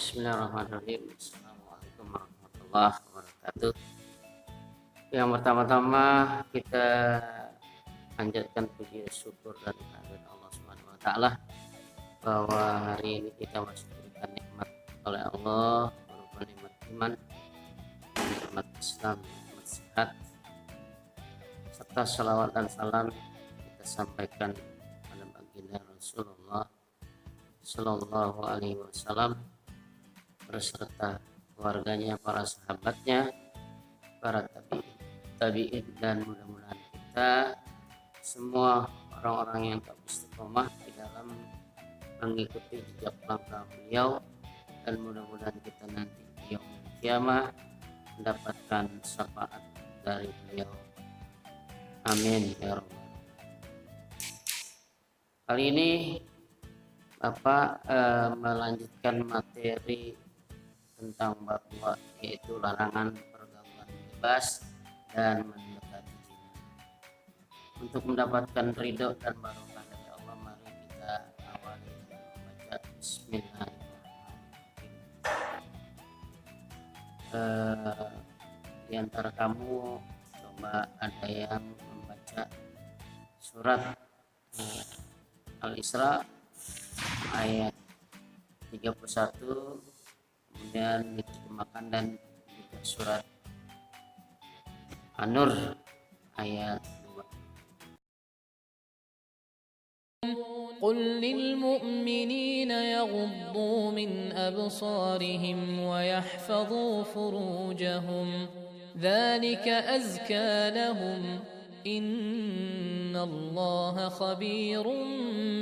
Bismillahirrahmanirrahim. Assalamualaikum warahmatullahi wabarakatuh. Yang pertama-tama kita panjatkan puji syukur dan kehadirat Allah Subhanahu wa taala bahwa hari ini kita masih diberikan nikmat oleh Allah berupa nikmat iman, nikmat Islam, nikmat sehat, serta salawat dan salam kita sampaikan pada baginda Rasulullah Sallallahu Alaihi Wasallam beserta keluarganya, para sahabatnya, para tabi'in, dan mudah-mudahan kita semua orang-orang yang tak istiqomah di dalam mengikuti jejak langkah beliau, dan mudah-mudahan kita nanti di yaumul qiyamah mendapatkan syafaat dari beliau. Amin ya rabbal. Kali ini Bapak melanjutkan materi tentang bab 2, yaitu larangan pergaulan bebas dan mendekati zina. Untuk mendapatkan ridho dan barokah dari Allah, mari kita awali dengan membaca Bismillahirrahmanirrahim. Di antara kamu coba ada yang membaca surat Al-Isra ayat 31, kemudian diterjemahkan, dan juga surat An-Nur ayat 2. قل للمؤمنين يغضوا من أبصارهم ويحفظوا فروجهم ذلك أزكى لهم إن الله خبير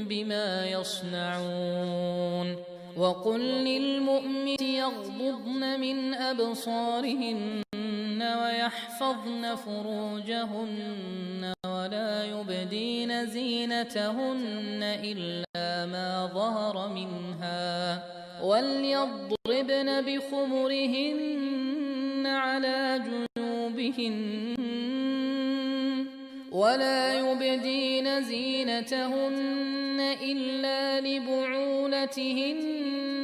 بما يصنعون وقل للمؤمنين يغضضن من أبصارهن ويحفظن فروجهن ولا يبدين زينتهن إلا ما ظهر منها وليضربن بخمرهن على جنوبهن ولا يبدين زينتهن إلا لبعولتهن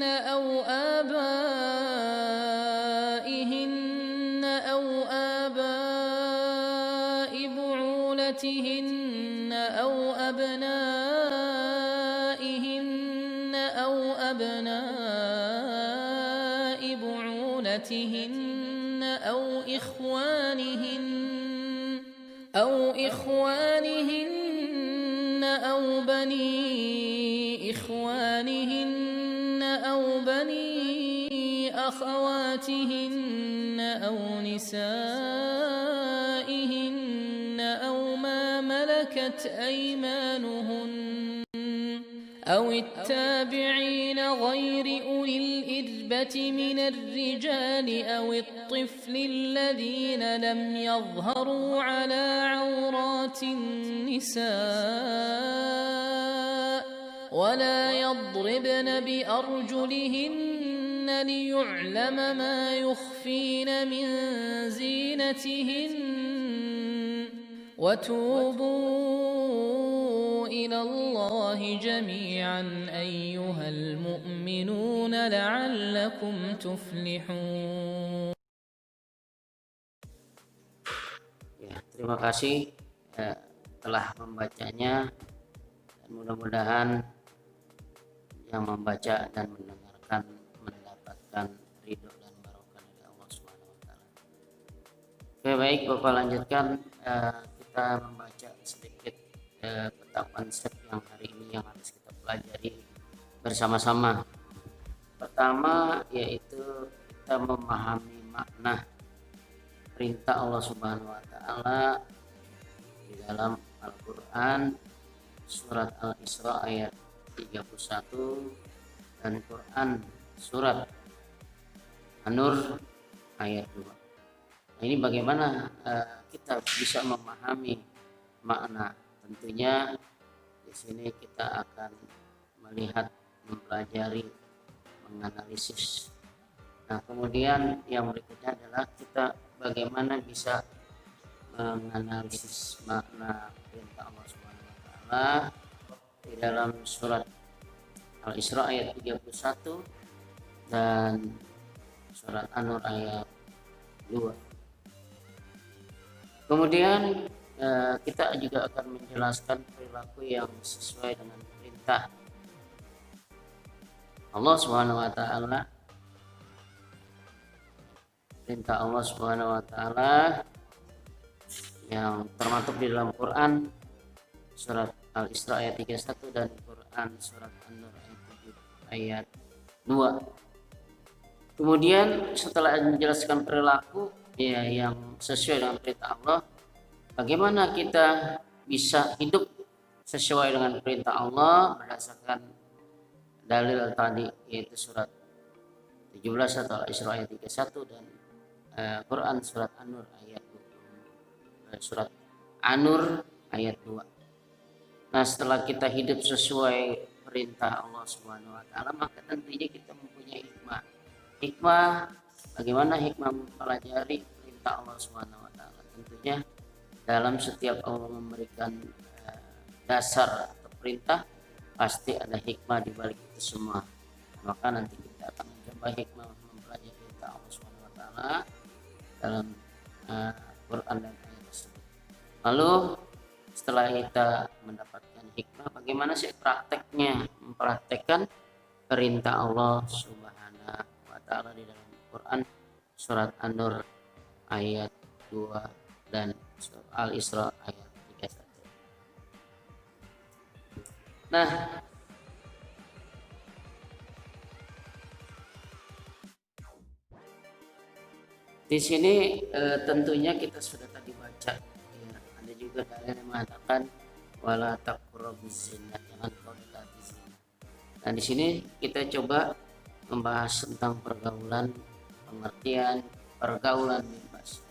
أو آبائهن أو آباء بعولتهن أو أبنائهن أو أبناء بعولتهن أو إخوانهن أو بني إخوانهن أو بني أخواتهن أو نسائهن أو ما ملكت أيمانهن أو التابعين غير أولي الإربة من الرجال أو الطفل الذين لم يظهروا على عورات النساء ولا يضربن بأرجلهن ليعلم ما يخفين من زينتهن وتوبوا إلى الله جميعا أيها المؤمنون لعلكم تفلحون. Ya, terima kasih telah membacanya, dan mudah-mudahan yang membaca dan mendengarkan mendapatkan ridho dan barokah dari Allah Subhanahu wa taala. Oke, baik, Bapak lanjutkan. Kita membaca sedikit tentang konsep yang hari ini yang harus kita pelajari bersama-sama. Pertama, yaitu kita memahami makna perintah Allah Subhanahu wa taala di dalam Al-Qur'an surat Al-Isra ayat 31 dan Quran surat An-Nur ayat 2. Nah, ini bagaimana kita bisa memahami makna? Tentunya di sini kita akan melihat, mempelajari, menganalisis. Nah, kemudian yang berikutnya adalah kita bagaimana bisa menganalisis makna perintah Allah Subhanahu wa taala di dalam surat Al-Isra ayat 31 dan surat An-Nur ayat 2. Kemudian kita juga akan menjelaskan perilaku yang sesuai dengan perintah Allah Subhanahu wa taala. Perintah Allah Subhanahu wa taala yang termaktub di dalam Quran surat Al-Isra ayat 31 dan Quran surat An-Nur ayat 2. Kemudian setelah menjelaskan perilaku yang sesuai dengan perintah Allah, bagaimana kita bisa hidup sesuai dengan perintah Allah berdasarkan dalil tadi, yaitu surat 17 atau Al-Isra ayat 31 dan Quran surat An-Nur ayat 2, surat An-Nur ayat 2. Nah, setelah kita hidup sesuai perintah Allah Subhanahu wa taala, maka tentunya kita mempunyai hikmah. Bagaimana hikmah mempelajari perintah Allah Subhanahu wa taala? Tentunya dalam setiap Allah memberikan dasar atau perintah, pasti ada hikmah di balik itu semua. Maka nanti kita akan mencoba hikmah mempelajari perintah Allah Subhanahu wa taala dalam Quran dan ayat tersebut. Lalu setelah kita mendapatkan hikmah, bagaimana sih prakteknya mempraktekkan perintah Allah Subhanahu wa taala di dalam Quran surat An-Nur ayat 2 dan surat Al-Isra ayat 31. Nah, di sini tentunya kita sudah tadi baca, ya, ada juga dalil yang mengatakan wala taqrabuz zina, jangan kau dekati zina. Nah, di sini kita coba membahas tentang pergaulan, pengertian pergaulan bebas.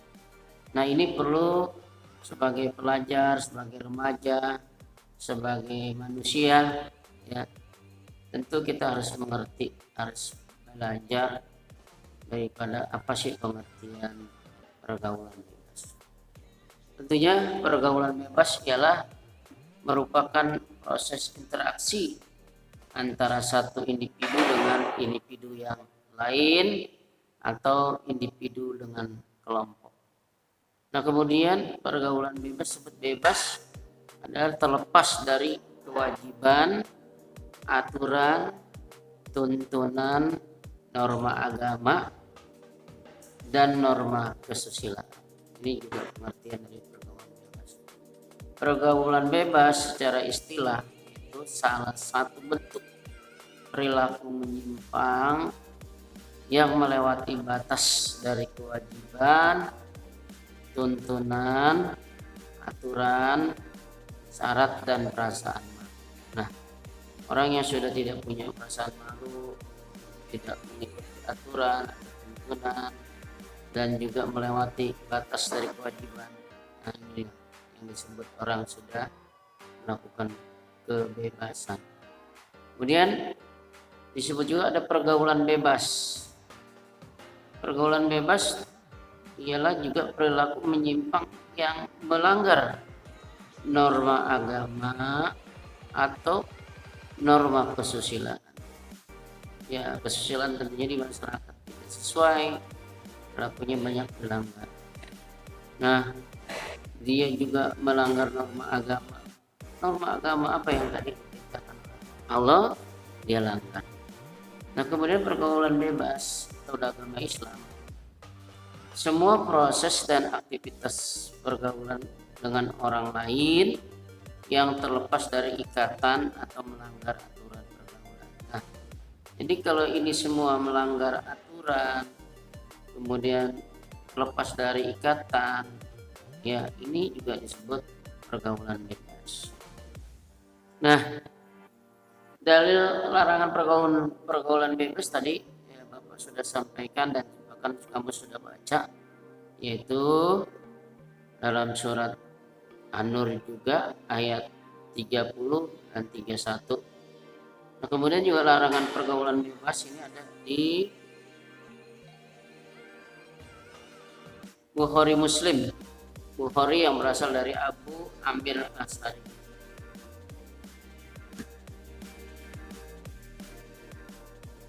Nah, ini perlu sebagai pelajar, sebagai remaja, sebagai manusia, ya, tentu kita harus mengerti, harus belajar daripada apa sih pengertian pergaulan bebas. Tentunya pergaulan bebas ialah merupakan proses interaksi antara satu individu dengan individu yang lain atau individu dengan kelompok. Nah, kemudian pergaulan bebas, sebut bebas, adalah terlepas dari kewajiban, aturan, tuntunan, norma agama, dan norma kesusilaan. Ini juga pengertian dari pergaulan bebas. Pergaulan bebas secara istilah itu salah satu bentuk perilaku menyimpang yang melewati batas dari kewajiban, tuntunan, aturan, syarat, dan perasaan malu. Nah, orang yang sudah tidak punya perasaan malu, tidak mengikuti aturan atau tuntunan, dan juga melewati batas dari kewajiban, nah, ini yang disebut orang sudah melakukan kebebasan. Kemudian disebut juga ada pergaulan bebas. Pergaulan bebas ialah juga perilaku menyimpang yang melanggar norma agama atau norma kesusilaan. Ya, kesusilaan tentunya di masyarakat tidak sesuai, perilakunya banyak dilanggar. Nah, dia juga melanggar norma agama. Norma agama apa yang tadi dikatakan Allah, dia langgar. Nah, kemudian pergaulan bebas atau agama Islam, semua proses dan aktivitas pergaulan dengan orang lain yang terlepas dari ikatan atau melanggar aturan pergaulan. Nah, jadi kalau ini semua melanggar aturan, kemudian lepas dari ikatan, ya ini juga disebut pergaulan bebas. Nah, dalil larangan pergaulan bebas tadi ya Bapak sudah sampaikan dan bahkan kamu sudah baca, yaitu dalam surat An-Nur juga ayat 30 dan 31. Nah, kemudian juga larangan pergaulan bebas ini ada di Bukhari Muslim. Bukhari yang berasal dari Abu Amir As'ari.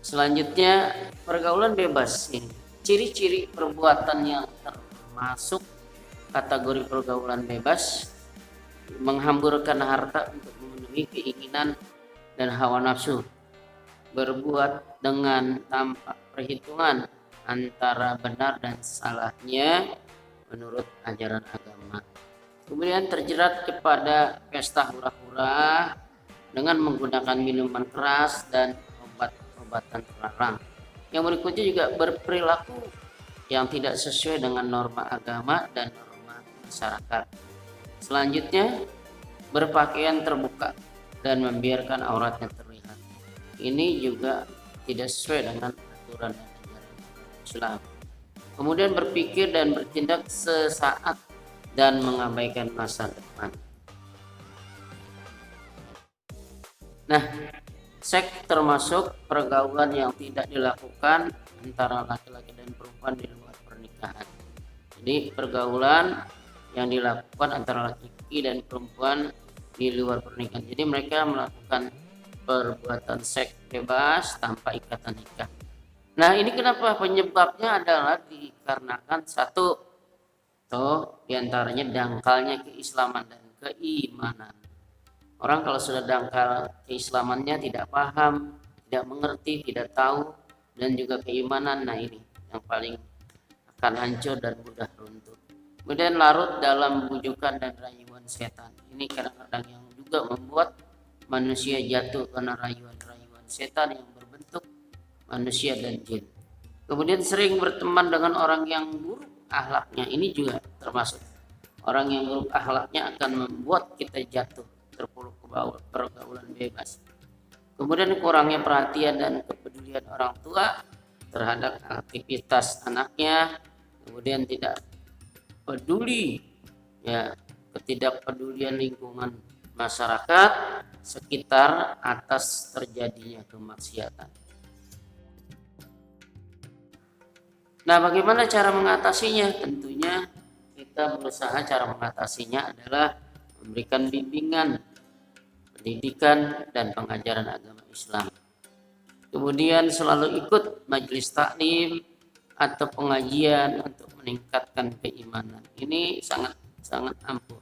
Selanjutnya, pergaulan bebas ini. Ciri-ciri perbuatan yang termasuk kategori pergaulan bebas: menghamburkan harta untuk memenuhi keinginan dan hawa nafsu, berbuat dengan tanpa perhitungan antara benar dan salahnya menurut ajaran agama. Kemudian terjerat kepada pesta hura-hura dengan menggunakan minuman keras dan obat-obatan terlarang. Yang berikutnya juga berperilaku yang tidak sesuai dengan norma agama dan norma masyarakat. Selanjutnya, berpakaian terbuka dan membiarkan auratnya terlihat. Ini juga tidak sesuai dengan aturan dan ajaran Islam. Kemudian berpikir dan bertindak sesaat dan mengabaikan masa depan. Nah, seks termasuk pergaulan yang tidak dilakukan antara laki-laki dan perempuan di luar pernikahan. Jadi pergaulan yang dilakukan antara laki-laki dan perempuan di luar pernikahan. Jadi mereka melakukan perbuatan seks bebas tanpa ikatan nikah. Nah, ini kenapa? Penyebabnya adalah dikarenakan satu, diantaranya dangkalnya keislaman dan keimanan. Orang kalau sudah dangkal keislamannya, tidak paham, tidak mengerti, tidak tahu, dan juga keimanan, nah ini yang paling akan hancur dan mudah runtuh. Kemudian larut dalam bujukan dan rayuan setan. Ini kadang-kadang yang juga membuat manusia jatuh karena rayuan-rayuan setan yang berbentuk manusia dan jin. Kemudian sering berteman dengan orang yang buruk akhlaknya. Ini juga termasuk orang yang buruk akhlaknya akan membuat kita jatuh terpuruk ke bawah pergaulan bebas. Kemudian kurangnya perhatian dan kepedulian orang tua terhadap aktivitas anaknya. Kemudian tidak peduli, ketidakpedulian lingkungan masyarakat sekitar atas terjadinya kemaksiatan. Nah, bagaimana cara mengatasinya? Tentunya kita berusaha, cara mengatasinya adalah memberikan bimbingan, pendidikan, dan pengajaran agama Islam. Kemudian selalu ikut majelis taklim atau pengajian untuk meningkatkan keimanan. Ini sangat ampuh.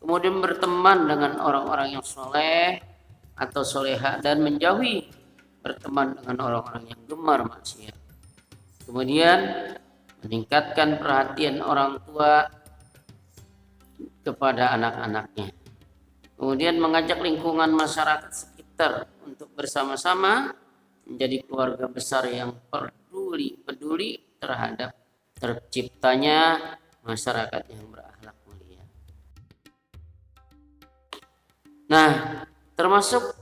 Kemudian berteman dengan orang-orang yang soleh atau soleha dan menjauhi berteman dengan orang-orang yang gemar maksiat. Kemudian meningkatkan perhatian orang tua kepada anak-anaknya. Kemudian mengajak lingkungan masyarakat sekitar untuk bersama-sama menjadi keluarga besar yang peduli terhadap terciptanya masyarakat yang berakhlak mulia. Nah, termasuk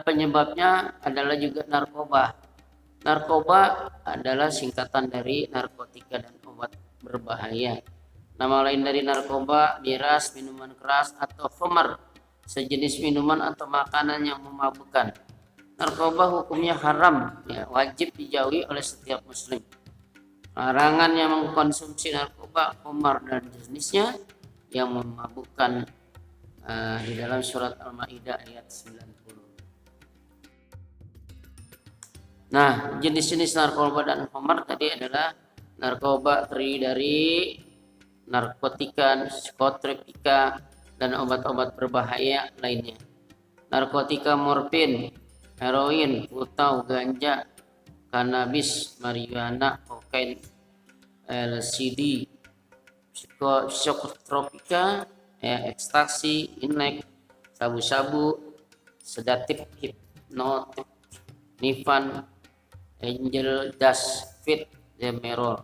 penyebabnya adalah juga narkoba. Narkoba adalah singkatan dari narkotika dan obat berbahaya. Nama lain dari narkoba, miras, minuman keras, atau khamar, sejenis minuman atau makanan yang memabukkan. Narkoba hukumnya haram, wajib dijauhi oleh setiap muslim. Larangan yang mengkonsumsi narkoba, khamar, dan jenisnya yang memabukkan di dalam surat Al-Maidah ayat 90. Nah, jenis-jenis narkoba dan khamar tadi adalah narkoba terdiri dari narkotika, psikotropika, dan obat-obat berbahaya lainnya. Narkotika morfin, heroin, putau, ganja, kanabis, marijuana, kokain, LSD, psikotropika, ekstasi, inek, sabu-sabu, sedatif, hipnotik, nifan, angel dust, fit, demerol.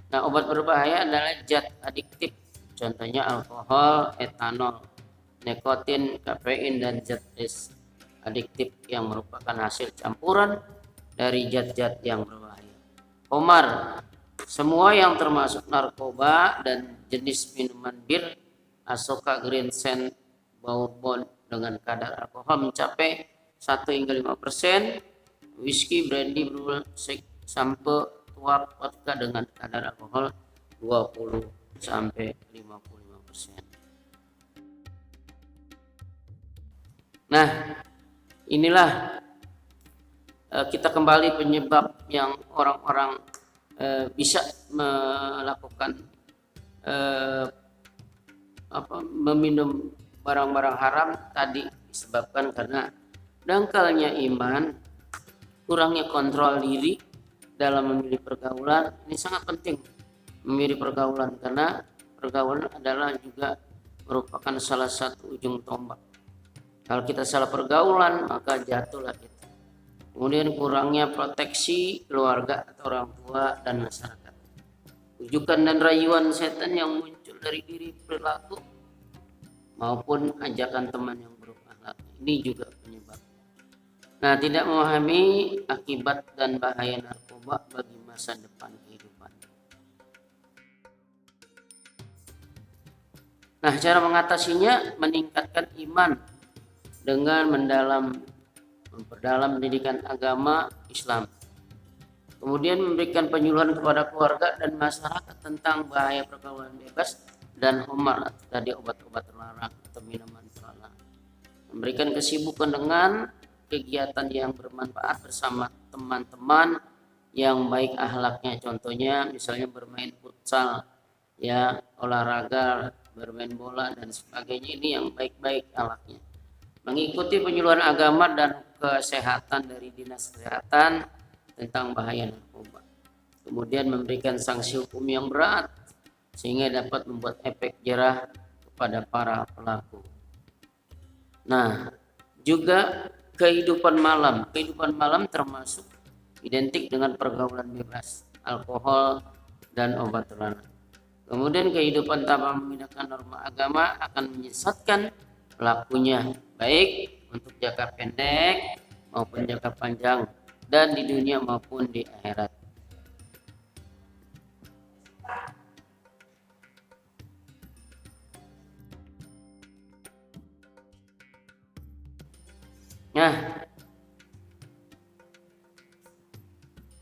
Nah, obat berbahaya adalah zat adiktif, contohnya alkohol, etanol, nikotin, kafein, dan zat adiktif yang merupakan hasil campuran dari zat-zat yang berbahaya. Khamar, semua yang termasuk narkoba dan jenis minuman bir, asoka, green sand, bourbon dengan kadar alkohol mencapai 1 hingga 5%, whisky, brandy, brul, sampai tuak, vodka dengan kadar alkohol 20 sampai 55%. Nah, inilah kita kembali penyebab yang orang-orang bisa melakukan meminum barang-barang haram tadi disebabkan karena dangkalnya iman, kurangnya kontrol diri dalam memilih pergaulan. Ini sangat penting memilih pergaulan karena pergaulan adalah juga merupakan salah satu ujung tombak. Kalau kita salah pergaulan maka jatuhlah kita. Kemudian kurangnya proteksi keluarga atau orang tua dan masyarakat. Ujukan dan rayuan setan yang muncul dari diri perilaku maupun ajakan teman yang buruk akhlak. Ini juga penyebab. Nah, tidak memahami akibat dan bahaya narkoba bagi masa depan kehidupan. Nah, cara mengatasinya meningkatkan iman dengan memperdalam pendidikan agama Islam. Kemudian memberikan penyuluhan kepada keluarga dan masyarakat tentang bahaya pergaulan bebas dan homer, tadi obat-obat terlarang atau minuman terlarang. Memberikan kesibukan dengan kegiatan yang bermanfaat bersama teman-teman yang baik akhlaknya, contohnya misalnya bermain futsal, ya, olahraga, bermain bola dan sebagainya, ini yang baik-baik akhlaknya. Mengikuti penyuluhan agama dan kesehatan dari dinas kesehatan tentang bahaya narkoba. Kemudian memberikan sanksi hukum yang berat sehingga dapat membuat efek jerah kepada para pelaku. Nah, juga kehidupan malam. Kehidupan malam termasuk identik dengan pergaulan bebas, alkohol dan obat terlarang. Kemudian kehidupan tanpa memindahkan norma agama akan menyesatkan pelakunya, baik untuk jangka pendek maupun jangka panjang dan di dunia maupun di akhirat.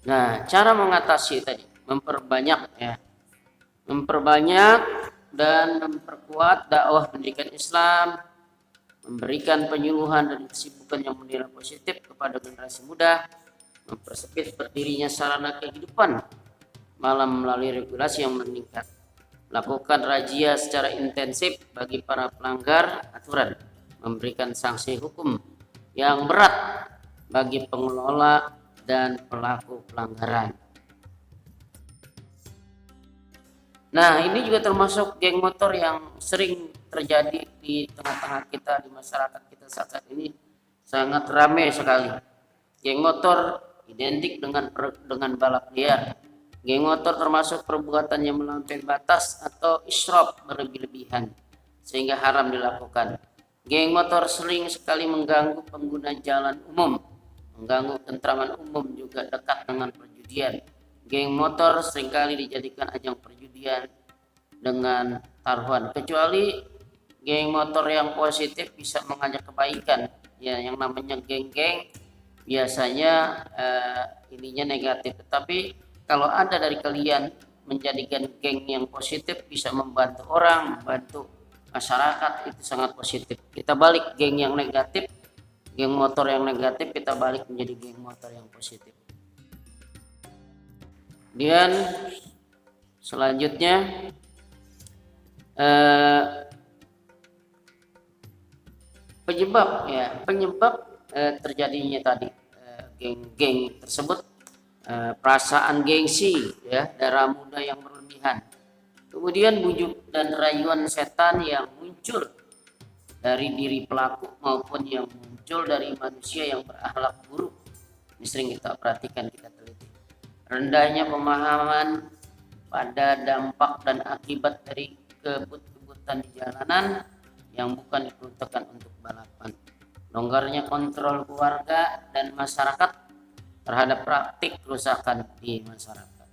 Nah, cara mengatasi tadi memperbanyak dan memperkuat dakwah pendidikan Islam, memberikan penyuluhan dan kesibukan yang bernilai positif kepada generasi muda, mempersempit berdirinya sarana kehidupan malam melalui regulasi yang meningkat, melakukan razia secara intensif bagi para pelanggar aturan, memberikan sanksi hukum yang berat bagi pengelola dan pelaku pelanggaran. Nah, ini juga termasuk geng motor yang sering terjadi di tengah-tengah kita, di masyarakat kita saat ini sangat ramai sekali. Geng motor identik dengan balap liar. Geng motor termasuk perbuatan yang melampaui batas atau israf berlebih-lebihan sehingga haram dilakukan. Geng motor sering sekali mengganggu pengguna jalan umum, mengganggu ketentraman umum, juga dekat dengan perjudian. Geng motor seringkali dijadikan ajang perjudian dengan taruhan, kecuali geng motor yang positif bisa mengajak kebaikan. Ya, yang namanya geng-geng biasanya ininya negatif. Tetapi kalau ada dari kalian menjadikan geng yang positif, bisa membantu orang, membantu masyarakat, itu sangat positif. Kita balik geng yang negatif, geng motor yang negatif, kita balik menjadi geng motor yang positif. Kemudian selanjutnya penyebab terjadinya tadi geng-geng tersebut, perasaan gengsi, ya, darah muda yang berlebihan, kemudian bujuk dan rayuan setan yang muncul dari diri pelaku maupun yang muncul dari manusia yang berakhlak buruk. Ini sering kita perhatikan, kita teliti. Rendahnya pemahaman pada dampak dan akibat dari kebut-kebutan di jalanan yang bukan diperuntukkan untuk balapan. Longgarnya kontrol keluarga dan masyarakat terhadap praktik kerusakan di masyarakat.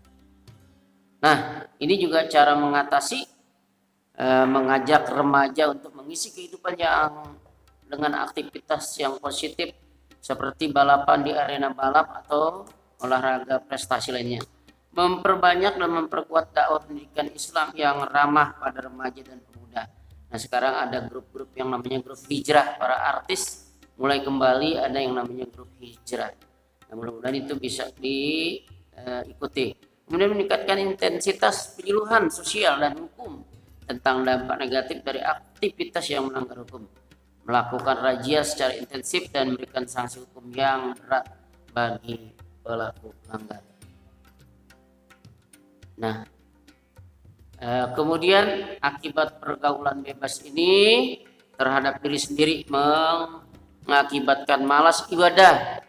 Nah, ini juga cara mengatasi, mengajak remaja untuk mengisi kehidupan yang dengan aktivitas yang positif seperti balapan di arena balap atau olahraga prestasi lainnya. Memperbanyak dan memperkuat dakwah pendidikan Islam yang ramah pada remaja dan pemuda. Nah, sekarang ada grup-grup yang namanya grup hijrah, para artis mulai kembali ada yang namanya grup hijrah. Nah, mudah-mudahan itu bisa diikuti. Kemudian meningkatkan intensitas penyuluhan sosial dan hukum tentang dampak negatif dari aktivitas yang melanggar hukum. Melakukan razia secara intensif dan memberikan sanksi hukum yang berat bagi pelaku pelanggar. Nah, kemudian akibat pergaulan bebas ini terhadap diri sendiri mengakibatkan malas ibadah,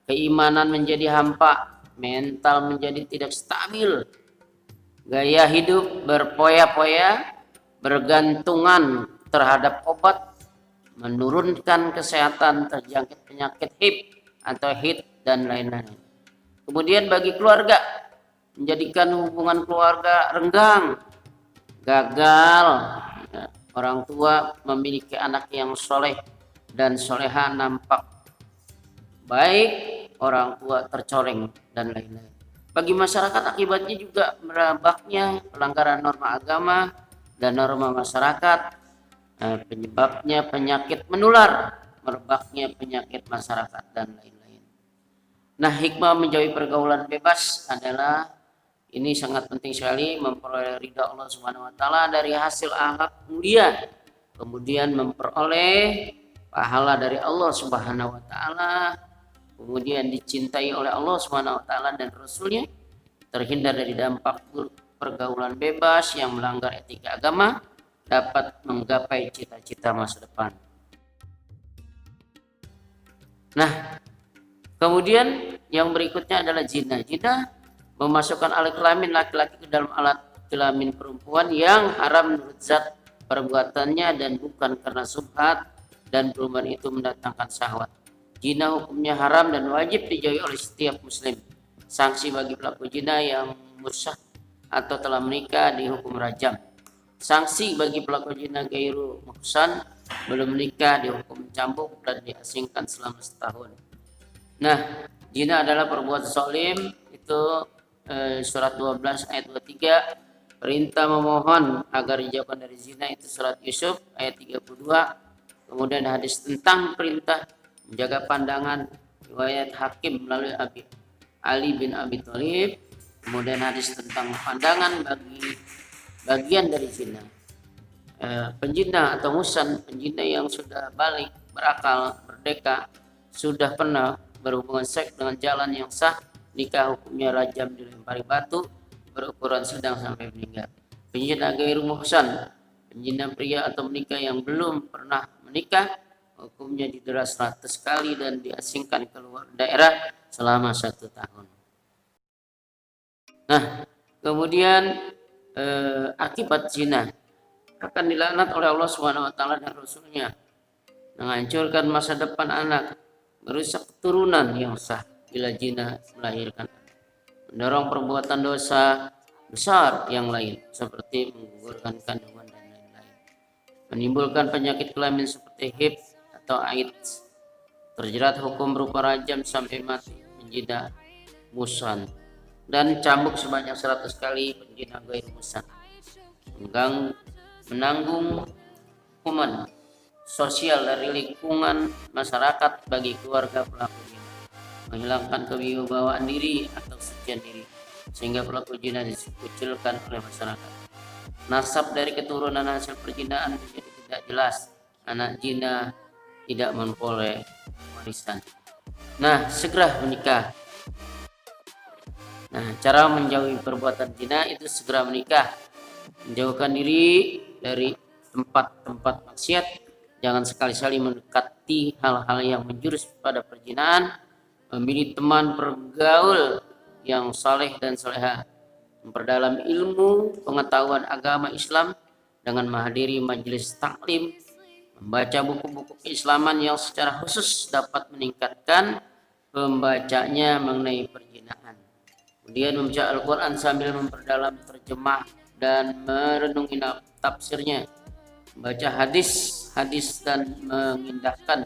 keimanan menjadi hampa, mental menjadi tidak stabil, gaya hidup berpoya-poya, bergantungan terhadap obat, menurunkan kesehatan, terjangkit penyakit HIV atau HIV dan lain-lain. Kemudian bagi keluarga, menjadikan hubungan keluarga renggang, gagal. Orang tua memiliki anak yang soleh dan soleha nampak baik, orang tua tercoreng dan lain-lain. Bagi masyarakat akibatnya juga merebaknya pelanggaran norma agama dan norma masyarakat, penyebabnya penyakit menular, merebaknya penyakit masyarakat dan lain-lain. Nah, hikmah menjauhi pergaulan bebas adalah ini sangat penting sekali, memperoleh ridha Allah Subhanahu wa taala dari hasil akhlak mulia, kemudian memperoleh pahala dari Allah Subhanahu wa taala, kemudian dicintai oleh Allah Subhanahu wa taala dan Rasulnya, terhindar dari dampak buruk pergaulan bebas yang melanggar etika agama, dapat menggapai cita-cita masa depan. Nah, kemudian yang berikutnya adalah zina. Zina memasukkan alat kelamin laki-laki ke dalam alat kelamin perempuan yang haram menurut zat perbuatannya dan bukan karena subhat, dan perubahan itu mendatangkan syahwat. Zina hukumnya haram dan wajib dijauhi oleh setiap muslim. Sanksi bagi pelaku zina yang mursah atau telah menikah dihukum rajam. Sanksi bagi pelaku zina gairu muhsan belum menikah dihukum cambuk dan diasingkan selama setahun. Nah, zina adalah perbuatan zalim, itu surat 12 ayat 23. Perintah memohon agar dijauhkan dari zina, itu surat Yusuf ayat 32. Kemudian hadis tentang perintah menjaga pandangan, riwayat Hakim melalui Ali bin Abi Thalib. Kemudian hadis tentang pandangan bagi bagian dari zina. Penjina atau musan, penjina yang sudah balik, berakal, merdeka, sudah pernah berhubungan seks dengan jalan yang sah, nikah hukumnya rajam, dilempari batu berukuran sedang sampai meninggal. Penjina gairu muhsan, penjina pria atau menikah yang belum pernah menikah, hukumnya didera 100 kali dan diasingkan keluar daerah selama 1 tahun. Nah, kemudian akibat zina akan dilaknat oleh Allah Subhanahu wa taala dan Rasulnya, menghancurkan masa depan anak, merusak keturunan yang sah bila zina melahirkan, mendorong perbuatan dosa besar yang lain seperti menggugurkan kandungan dan lain-lain, menimbulkan penyakit kelamin seperti HIV atau AIDS, terjerat hukum berupa rajam sampai mati penjina musan, dan cambuk sebanyak 100 kali penjina gairu musan, menanggung hukuman sosial dari lingkungan masyarakat bagi keluarga pelaku zina, menghilangkan kewibawaan diri atau kesucian diri sehingga pelaku zina dikucilkan oleh masyarakat. Nasab dari keturunan hasil perzinaan menjadi tidak jelas, anak zina tidak memperoleh warisan. Nah, segera menikah. Nah, cara menjauhi perbuatan zina itu segera menikah, menjauhkan diri dari tempat-tempat maksiat, jangan sekali-kali mendekati hal-hal yang menjurus pada perzinaan, memilih teman bergaul yang saleh dan soleha, memperdalam ilmu pengetahuan agama Islam dengan menghadiri majelis taklim, membaca buku-buku keislaman yang secara khusus dapat meningkatkan pembacanya mengenai perzinaan. Kemudian membaca Al-Quran sambil memperdalam terjemah dan merenungi tafsirnya, membaca hadis-hadis dan mengindahkan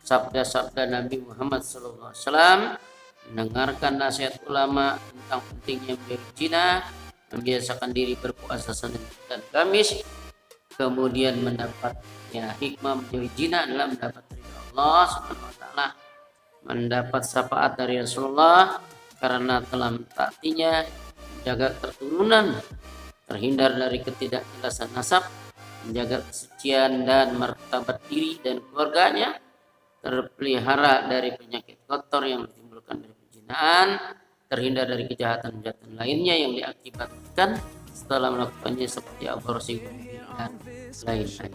sabda-sabda Nabi Muhammad SAW, mendengarkan nasihat ulama tentang pentingnya menjauhi zina, membiasakan diri berpuasa Senin dan Kamis, kemudian mendapatnya hikmah menjauhi zina adalah mendapat ridha Allah Subhanahu wa taala mendapat syafaat dari Rasulullah karena telah mentaatinya, menjaga keturunan, terhindar dari ketidakjelasan nasab, menjaga kesucian dan martabat diri dan keluarganya, terpelihara dari penyakit kotor yang ditimbulkan dari perzinahan, terhindar dari kejahatan-kejahatan lainnya yang diakibatkan setelah melakukannya seperti aborsi dan lain-lain.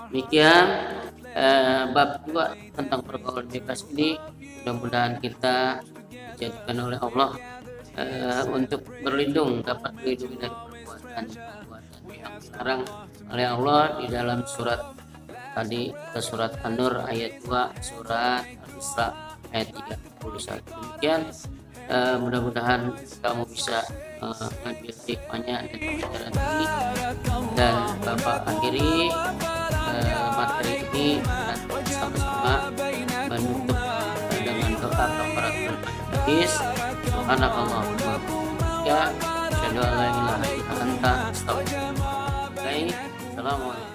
Demikian bab 2 tentang pergaulan bebas ini, mudah-mudahan kita dijadikan oleh Allah untuk berlindung, dapat melindungi dari perbuatan-perbuatan yang dilarang oleh Allah di dalam surat tadi, surat An-Nur ayat 2, surat Al-Isra ayat 31. Demikian mudah-mudahan kamu bisa mengambil hikmahnya dan pelajaran ini, dan Bapak akhiri materi ini dan sama-sama menutup dengan doa kafaratul majlis. Subhanakallahumma ya asyhadu an la ilaha illa anta astaghfiruka wa atubu ilaik. Assalamualaikum.